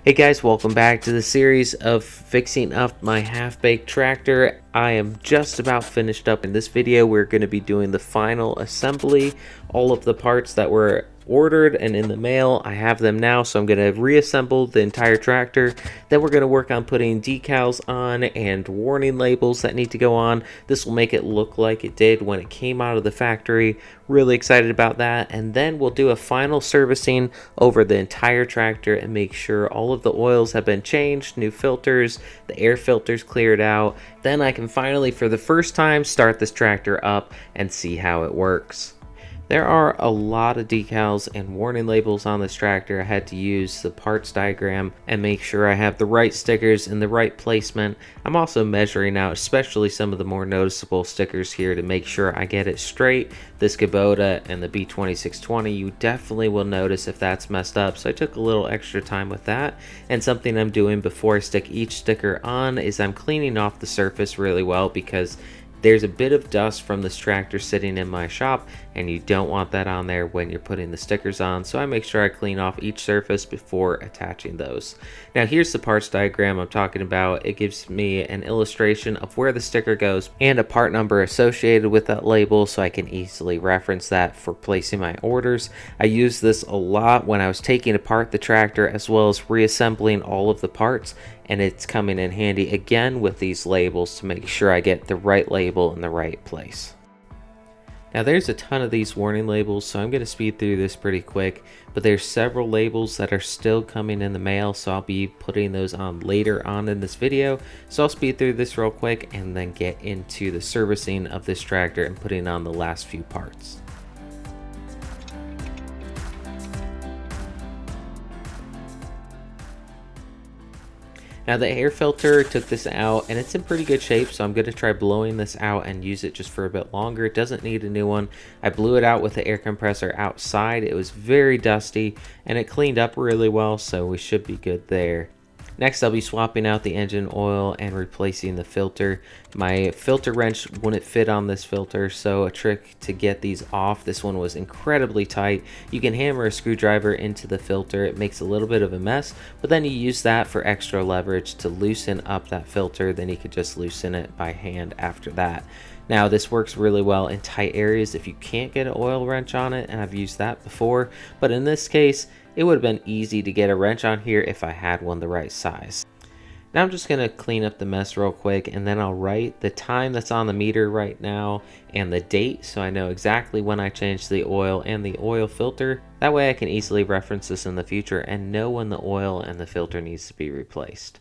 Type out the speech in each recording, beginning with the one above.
Hey guys, welcome back to the series of fixing up my half-baked tractor. I am just about finished up. In this video, we're going to be doing the final assembly. All of the parts that were ordered and in the mail, I have them now, so I'm going to reassemble the entire tractor. Then we're going to work on putting decals on and warning labels that need to go on. This will make it look like it did when it came out of the factory. Really excited about that. And then we'll do a final servicing over the entire tractor and make sure all of the oils have been changed, new filters, the air filters cleared out. Then I can finally, for the first time, start this tractor up and see how it works. There are a lot of decals and warning labels on this tractor. I had to use the parts diagram and make sure I have the right stickers in the right placement. I'm also measuring out especially some of the more noticeable stickers here to make sure I get it straight. This Kubota and the B2620, you definitely will notice if that's messed up, so I took a little extra time with that. And something I'm doing before I stick each sticker on is I'm cleaning off the surface really well, because there's a bit of dust from this tractor sitting in my shop, and you don't want that on there when you're putting the stickers on, so I make sure I clean off each surface before attaching those. Now here's the parts diagram I'm talking about. It gives me an illustration of where the sticker goes and a part number associated with that label, so I can easily reference that for placing my orders. I use this a lot when I was taking apart the tractor as well as reassembling all of the parts, and it's coming in handy again with these labels to make sure I get the right label in the right place. Now there's a ton of these warning labels, so I'm going to speed through this pretty quick, but there's several labels that are still coming in the mail, so I'll be putting those on later on in this video. So I'll speed through this real quick and then get into the servicing of this tractor and putting on the last few parts. Now the air filter, took this out and it's in pretty good shape, so I'm going to try blowing this out and use it just for a bit longer. It doesn't need a new one. I blew it out with the air compressor outside. It was very dusty and it cleaned up really well, so we should be good there. Next, I'll be swapping out the engine oil and replacing the filter. My filter wrench wouldn't fit on this filter, so a trick to get these off. This one was incredibly tight. You can hammer a screwdriver into the filter. It makes a little bit of a mess, but then you use that for extra leverage to loosen up that filter. Then you could just loosen it by hand after that. Now this works really well in tight areas if you can't get an oil wrench on it, and I've used that before, but in this case it would have been easy to get a wrench on here if I had one the right size. Now I'm just going to clean up the mess real quick, and then I'll write the time that's on the meter right now and the date, so I know exactly when I changed the oil and the oil filter. That way I can easily reference this in the future and know when the oil and the filter needs to be replaced.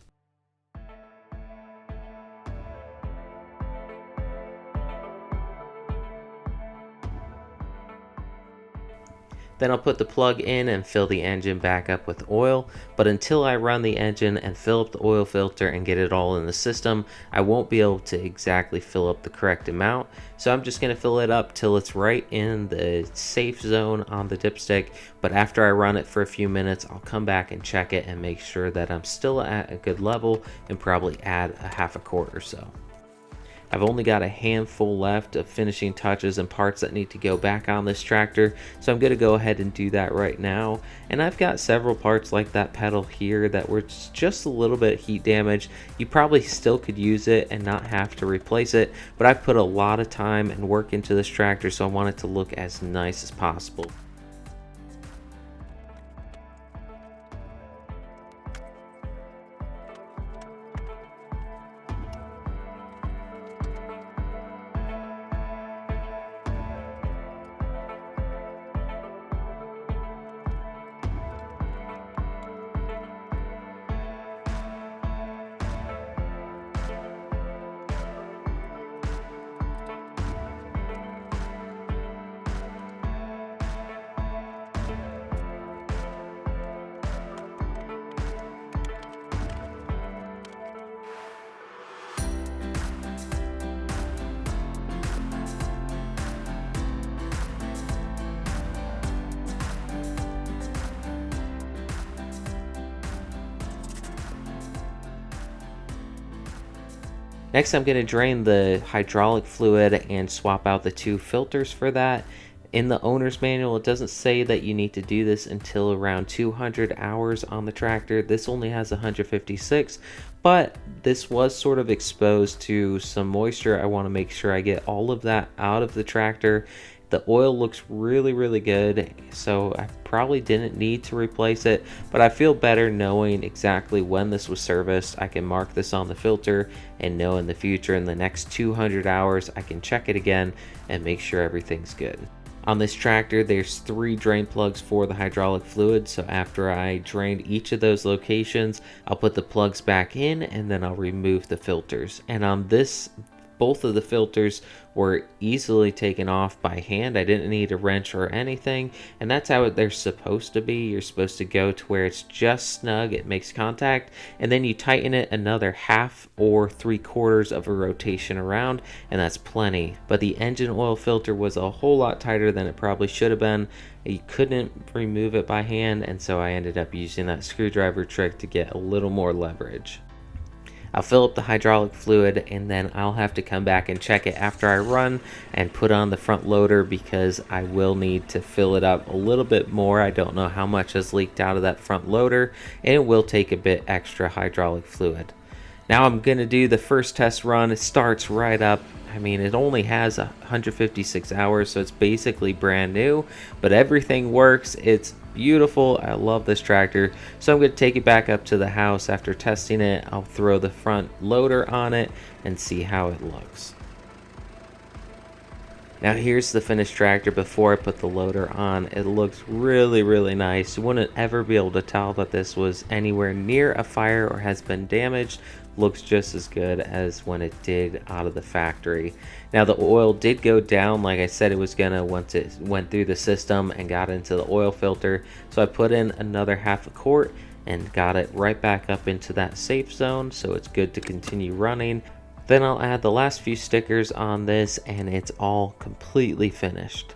Then I'll put the plug in and fill the engine back up with oil, but until I run the engine and fill up the oil filter and get it all in the system, I won't be able to exactly fill up the correct amount. So I'm just going to fill it up till it's right in the safe zone on the dipstick, but after I run it for a few minutes, I'll come back and check it and make sure that I'm still at a good level and probably add a half a quart or so. I've only got a handful left of finishing touches and parts that need to go back on this tractor, so I'm going to go ahead and do that right now. And I've got several parts like that pedal here that were just a little bit heat damaged. You probably still could use it and not have to replace it, but I've put a lot of time and work into this tractor, so I want it to look as nice as possible. Next, I'm going to drain the hydraulic fluid and swap out the two filters for that. In the owner's manual, it doesn't say that you need to do this until around 200 hours on the tractor. This only has 156, but this was sort of exposed to some moisture. I want to make sure I get all of that out of the tractor. The oil looks really good, so I probably didn't need to replace it, but I feel better knowing exactly when this was serviced. I can mark this on the filter and know in the future, in the next 200 hours, I can check it again and make sure everything's good. On this tractor, there's 3 drain plugs for the hydraulic fluid, so after I drained each of those locations, I'll put the plugs back in and then I'll remove the filters. And on this, both of the filters were easily taken off by hand. I didn't need a wrench or anything, and that's how they're supposed to be. You're supposed to go to where it's just snug, it makes contact, and then you tighten it another half or 3/4 of a rotation around, and that's plenty. But the engine oil filter was a whole lot tighter than it probably should have been. You couldn't remove it by hand, and so I ended up using that screwdriver trick to get a little more leverage. I'll fill up the hydraulic fluid and then I'll have to come back and check it after I run and put on the front loader, because I will need to fill it up a little bit more. I don't know how much has leaked out of that front loader, and it will take a bit extra hydraulic fluid. Now I'm going to do the first test run. It starts right up. I mean, it only has 156 hours, so it's basically brand new, but everything works. It's beautiful. I love this tractor. So I'm going to take it back up to the house. After testing it, I'll throw the front loader on it and see how it looks. Now here's the finished tractor before I put the loader on. It looks really nice. You wouldn't ever be able to tell that this was anywhere near a fire or has been damaged. Looks just as good as when it did out of the factory. Now the oil did go down like I said it was gonna once it went through the system and got into the oil filter. So I put in another half a quart and got it right back up into that safe zone, so it's good to continue running. Then I'll add the last few stickers on this and it's all completely finished.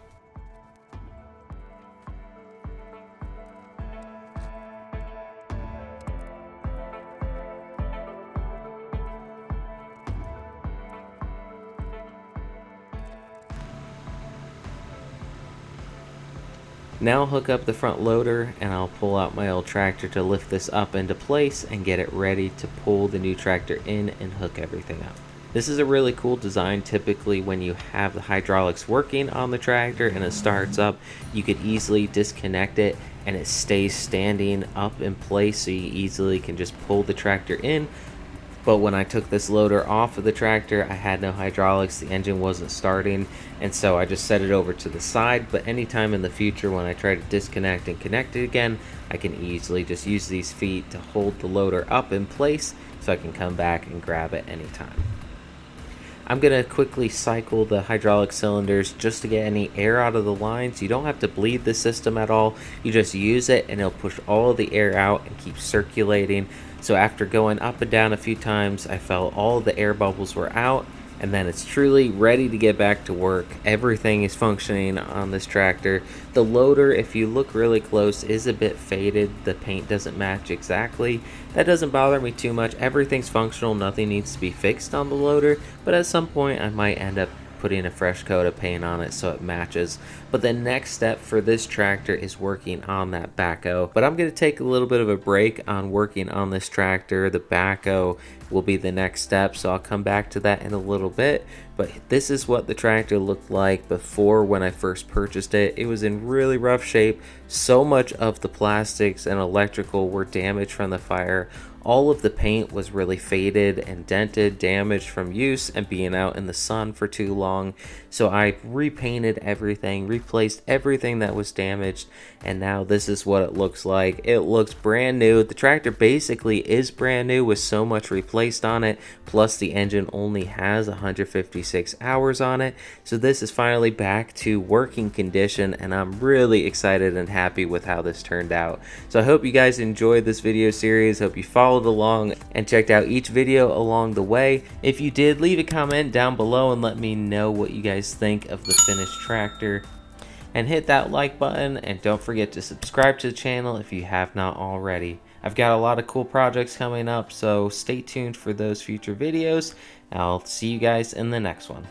Now I'll hook up the front loader and I'll pull out my old tractor to lift this up into place and get it ready to pull the new tractor in and hook everything up. This is a really cool design. Typically when you have the hydraulics working on the tractor and it starts up, you could easily disconnect it and it stays standing up in place, so you easily can just pull the tractor in. But when I took this loader off of the tractor, I had no hydraulics, the engine wasn't starting, and so I just set it over to the side. But anytime in the future when I try to disconnect and connect it again, I can easily just use these feet to hold the loader up in place so I can come back and grab it anytime. I'm going to quickly cycle the hydraulic cylinders just to get any air out of the lines. You don't have to bleed the system at all. You just use it and it'll push all of the air out and keep circulating. So after going up and down a few times, I felt all of the air bubbles were out, and then it's truly ready to get back to work. Everything is functioning on this tractor. The loader, if you look really close, is a bit faded. The paint doesn't match exactly. That doesn't bother me too much. Everything's functional. Nothing needs to be fixed on the loader, but at some point I might end up putting a fresh coat of paint on it so it matches. But the next step for this tractor is working on that backhoe. But I'm going to take a little bit of a break on working on this tractor. The backhoe will be the next step, so I'll come back to that in a little bit. But this is what the tractor looked like before when I first purchased it. It was in really rough shape. So much of the plastics and electrical were damaged from the fire. All of the paint was really faded and dented, damaged from use and being out in the sun for too long. So I repainted everything, replaced everything that was damaged, and now this is what it looks like. It looks brand new. The tractor basically is brand new with so much replaced on it, plus the engine only has 156 hours on it. So this is finally back to working condition, and I'm really excited and happy with how this turned out. So I hope you guys enjoyed this video series. Hope you followed along and checked out each video along the way. If you did, leave a comment down below and let me know what you guys think of the finished tractor, and hit that like button, and don't forget to subscribe to the channel if you have not already. I've got a lot of cool projects coming up, so stay tuned for those future videos. I'll see you guys in the next one.